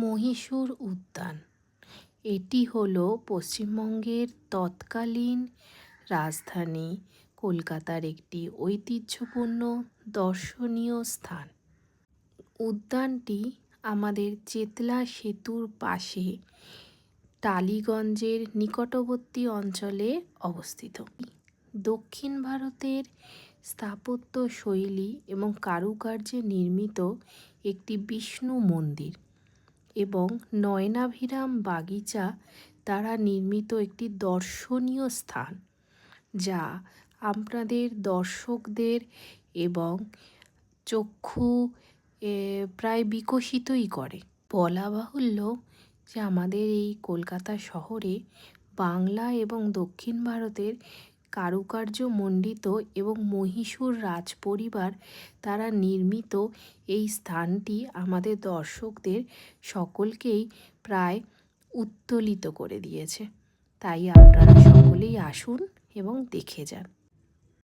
মহীশূর উদ্যান এটি হলো পশ্চিমবঙ্গের তৎকালীন রাজধানী কলকাতার একটি ঐতিহ্যপূর্ণ দর্শনীয় স্থান। উদ্যানটি আমাদের চেতলা সেতুর পাশে টালিগঞ্জের নিকটবর্তী অঞ্চলে অবস্থিত। দক্ষিণ ভারতের স্থাপত্য শৈলী এবং কারুকার্যে নির্মিত একটি বিষ্ণু মন্দির এবং নয়নাভিরাম বাগিচা দ্বারা নির্মিত একটি দর্শনীয় স্থান, যা আপনাদের দর্শকদের এবং চক্ষু প্রায় বিকশিতই করে। বলা বাহুল্য যে আমাদের এই কলকাতা শহরে বাংলা এবং দক্ষিণ ভারতের কারুকার্য মণ্ডিত এবং মহীশূর রাজপরিবার দ্বারা নির্মিত এই স্থানটি আমাদের দর্শকদের সকলকেই প্রায় উত্তোলিত করে দিয়েছে। তাই আপনারা সকলেই আসুন এবং দেখে যান।